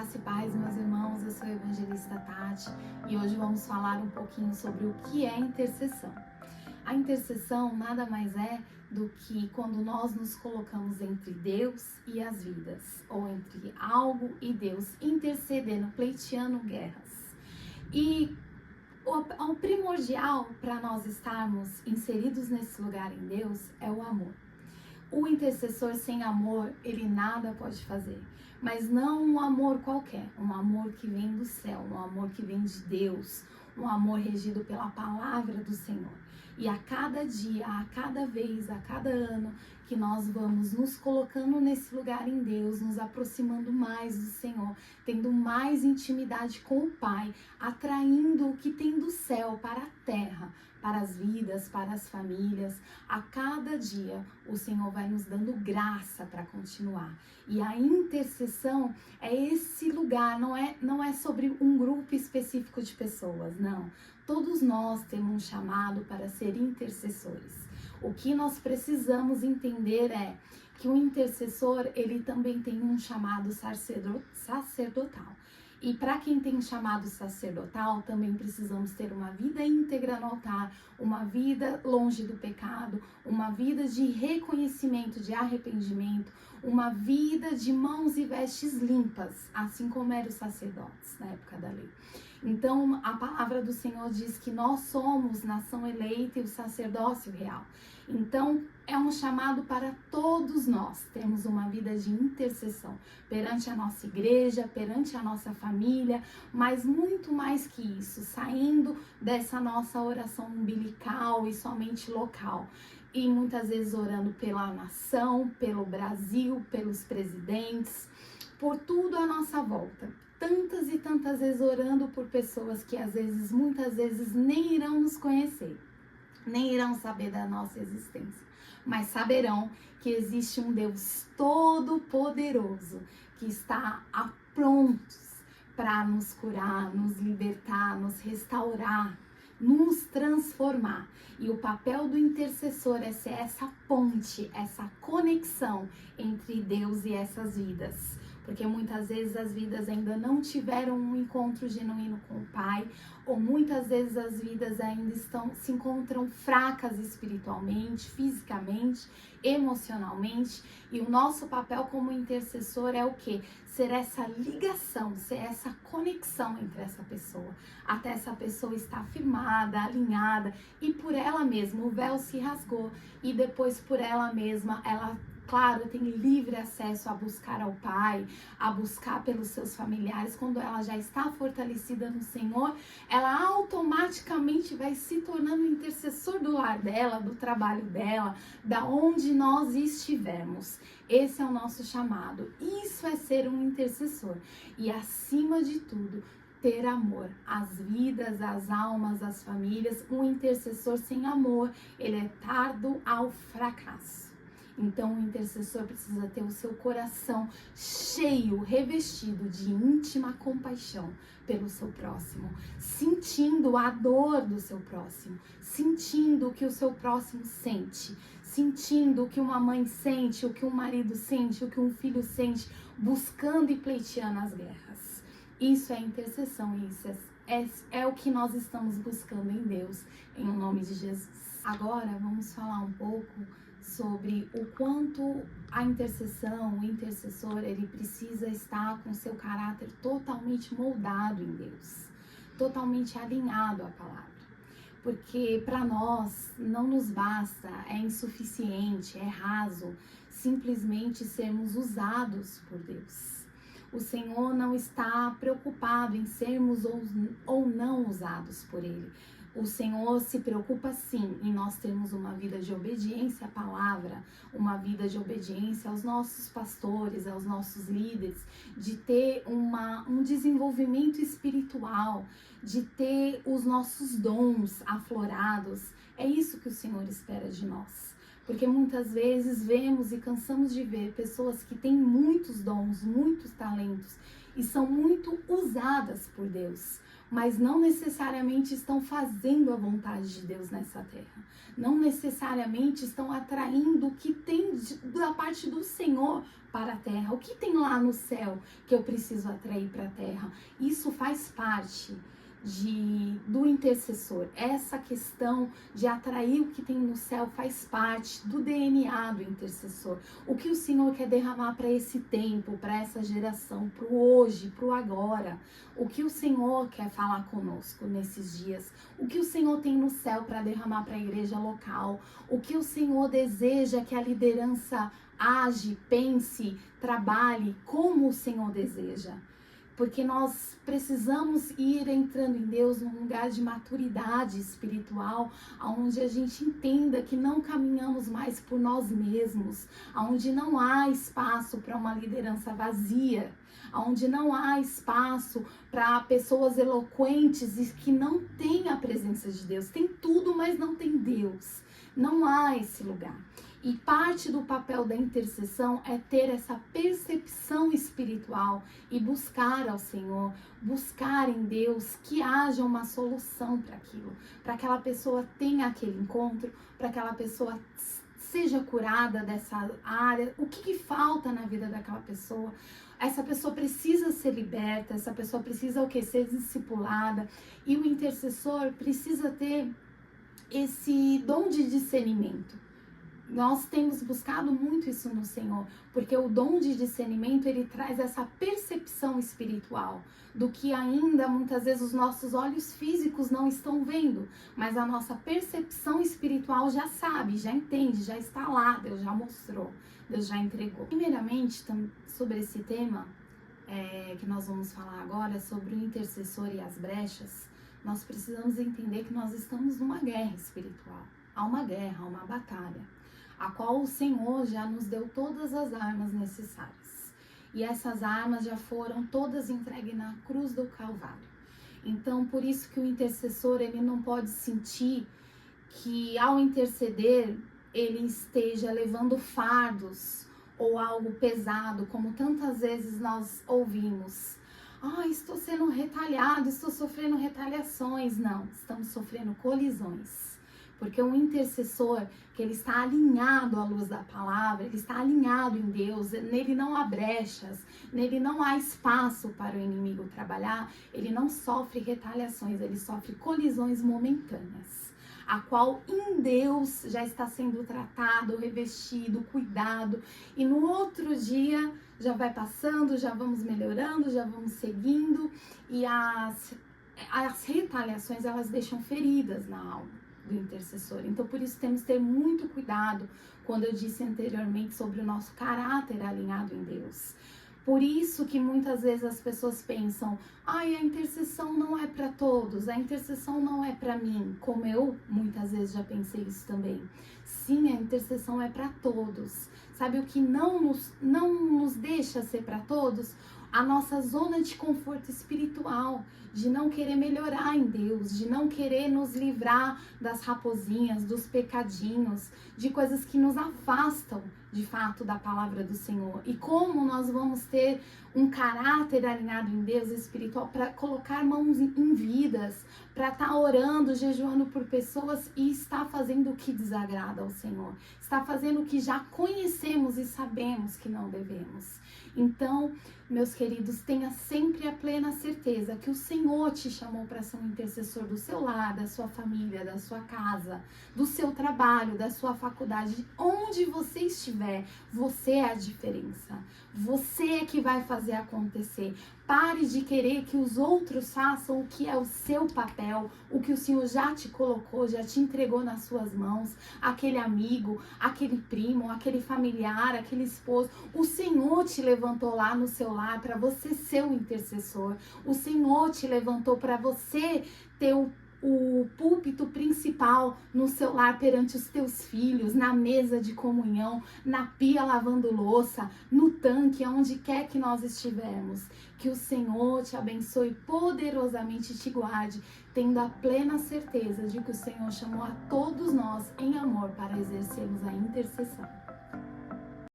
Graça e paz, meus irmãos, eu sou a evangelista Tati e hoje vamos falar um pouquinho sobre o que é intercessão. A intercessão nada mais é do que quando nós nos colocamos entre Deus e as vidas, ou entre algo e Deus, intercedendo, pleiteando guerras. E o primordial para nós estarmos inseridos nesse lugar em Deus é o amor. O intercessor sem amor, ele nada pode fazer, mas não um amor qualquer, um amor que vem do céu, um amor que vem de Deus, um amor regido pela palavra do Senhor. E a cada dia, a cada vez, a cada ano que nós vamos nos colocando nesse lugar em Deus, nos aproximando mais do Senhor, tendo mais intimidade com o Pai, atraindo o que tem do céu para a terra, para as vidas, para as famílias. A cada dia o Senhor vai nos dando graça para continuar. E a intercessão é esse lugar, não é sobre um grupo específico de pessoas, não. Todos nós temos um chamado para ser intercessores. O que nós precisamos entender é que o intercessor, ele também tem um chamado sacerdotal. E para quem tem chamado sacerdotal, também precisamos ter uma vida íntegra no altar, uma vida longe do pecado, uma vida de reconhecimento, de arrependimento, uma vida de mãos e vestes limpas, assim como eram os sacerdotes na época da lei. Então, a palavra do Senhor diz que nós somos nação eleita e o sacerdócio real. Então, é um chamado para todos nós termos uma vida de intercessão perante a nossa igreja, perante a nossa família, mas muito mais que isso, saindo dessa nossa oração umbilical e somente local. E muitas vezes orando pela nação, pelo Brasil, pelos presidentes, por tudo à nossa volta. Tantas e tantas vezes orando por pessoas que muitas vezes nem irão nos conhecer, nem irão saber da nossa existência, mas saberão que existe um Deus todo-poderoso que está a prontos para nos curar, nos libertar, nos restaurar, nos transformar. E o papel do intercessor é ser essa ponte, essa conexão entre Deus e essas vidas. Porque muitas vezes as vidas ainda não tiveram um encontro genuíno com o Pai, ou muitas vezes as vidas ainda se encontram fracas espiritualmente, fisicamente, emocionalmente, e o nosso papel como intercessor é o quê? Ser essa ligação, ser essa conexão entre essa pessoa, até essa pessoa estar firmada, alinhada, e por ela mesma o véu se rasgou, e depois por ela mesma ela, claro, tem livre acesso a buscar ao Pai, a buscar pelos seus familiares. Quando ela já está fortalecida no Senhor, ela automaticamente vai se tornando o intercessor do lar dela, do trabalho dela, da onde nós estivermos. Esse é o nosso chamado. Isso é ser um intercessor. E acima de tudo, ter amor às vidas, às almas, às famílias. Um intercessor sem amor, ele é tardo ao fracasso. Então, o intercessor precisa ter o seu coração cheio, revestido de íntima compaixão pelo seu próximo, sentindo a dor do seu próximo, sentindo o que o seu próximo sente, sentindo o que uma mãe sente, o que um marido sente, o que um filho sente, buscando e pleiteando as guerras. Isso é intercessão, isso é o que nós estamos buscando em Deus, em nome de Jesus. Agora, vamos falar um pouco sobre o quanto a intercessão, o intercessor, ele precisa estar com seu caráter totalmente moldado em Deus, totalmente alinhado à palavra. Porque para nós não nos basta, é insuficiente, é raso, simplesmente sermos usados por Deus. O Senhor não está preocupado em sermos ou não usados por Ele. O Senhor se preocupa sim em nós termos uma vida de obediência à palavra, uma vida de obediência aos nossos pastores, aos nossos líderes, de ter um desenvolvimento espiritual, de ter os nossos dons aflorados. É isso que o Senhor espera de nós. Porque muitas vezes vemos e cansamos de ver pessoas que têm muitos dons, muitos talentos, e são muito usadas por Deus, mas não necessariamente estão fazendo a vontade de Deus nessa terra. Não necessariamente estão atraindo o que tem da parte do Senhor para a terra. O que tem lá no céu que eu preciso atrair para a terra? Isso faz parte do intercessor. Essa questão de atrair o que tem no céu faz parte do DNA do intercessor. O que o Senhor quer derramar para esse tempo, para essa geração, para o hoje, para o agora. O que o Senhor quer falar conosco nesses dias. O que o Senhor tem no céu para derramar para a igreja local. O que o Senhor deseja que a liderança age, pense, trabalhe como o Senhor deseja. Porque nós precisamos ir entrando em Deus num lugar de maturidade espiritual, onde a gente entenda que não caminhamos mais por nós mesmos, onde não há espaço para uma liderança vazia, onde não há espaço para pessoas eloquentes e que não têm a presença de Deus. Tem tudo, mas não tem Deus. Não há esse lugar. E parte do papel da intercessão é ter essa percepção espiritual e buscar ao Senhor, buscar em Deus que haja uma solução para aquilo, para que aquela pessoa tenha aquele encontro, para que aquela pessoa seja curada dessa área. O que falta na vida daquela pessoa? Essa pessoa precisa ser liberta, essa pessoa precisa o quê? Ser discipulada. E o intercessor precisa ter esse dom de discernimento. Nós temos buscado muito isso no Senhor, porque o dom de discernimento, ele traz essa percepção espiritual do que ainda muitas vezes os nossos olhos físicos não estão vendo, mas a nossa percepção espiritual já sabe, já entende, já está lá, Deus já mostrou, Deus já entregou. Primeiramente, sobre esse tema que nós vamos falar agora, sobre o intercessor e as brechas, nós precisamos entender que nós estamos numa guerra espiritual. Há uma guerra, há uma batalha, a qual o Senhor já nos deu todas as armas necessárias. E essas armas já foram todas entregues na cruz do Calvário. Então, por isso que o intercessor, ele não pode sentir que ao interceder, ele esteja levando fardos ou algo pesado, como tantas vezes nós ouvimos. Estou sendo retaliado, estou sofrendo retaliações. Não, estamos sofrendo colisões. Porque um intercessor, que ele está alinhado à luz da palavra, ele está alinhado em Deus, nele não há brechas, nele não há espaço para o inimigo trabalhar, ele não sofre retaliações, ele sofre colisões momentâneas, a qual em Deus já está sendo tratado, revestido, cuidado, e no outro dia já vai passando, já vamos melhorando, já vamos seguindo, e as retaliações, elas deixam feridas na alma do intercessor. Então, por isso temos que ter muito cuidado quando eu disse anteriormente sobre o nosso caráter alinhado em Deus. Por isso que muitas vezes as pessoas pensam, a intercessão não é para todos, a intercessão não é para mim, como eu muitas vezes já pensei isso também. Sim, a intercessão é para todos. Sabe o que não nos deixa ser para todos? A nossa zona de conforto espiritual, de não querer melhorar em Deus, de não querer nos livrar das raposinhas, dos pecadinhos, de coisas que nos afastam de fato da palavra do Senhor. E como nós vamos ter um caráter alinhado em Deus espiritual para colocar mãos em vidas, para estar orando, jejuando por pessoas e estar fazendo o que desagrada ao Senhor, está fazendo o que já conhecemos e sabemos que não devemos. Então, meus queridos, tenha sempre a plena certeza que o Senhor te chamou para ser um intercessor do seu lar, da sua família, da sua casa, do seu trabalho, da sua faculdade, onde você estiver, você é a diferença. Você é que vai fazer acontecer. Pare de querer que os outros façam o que é o seu papel, o que o Senhor já te colocou, já te entregou nas suas mãos, aquele amigo, aquele primo, aquele familiar, aquele esposo. O Senhor te levantou lá no seu lar para você ser o intercessor. O Senhor te levantou para você ter o púlpito principal no seu lar perante os teus filhos, na mesa de comunhão, na pia lavando louça, no tanque, onde quer que nós estivermos. Que o Senhor te abençoe poderosamente e te guarde, tendo a plena certeza de que o Senhor chamou a todos nós em amor para exercermos a intercessão.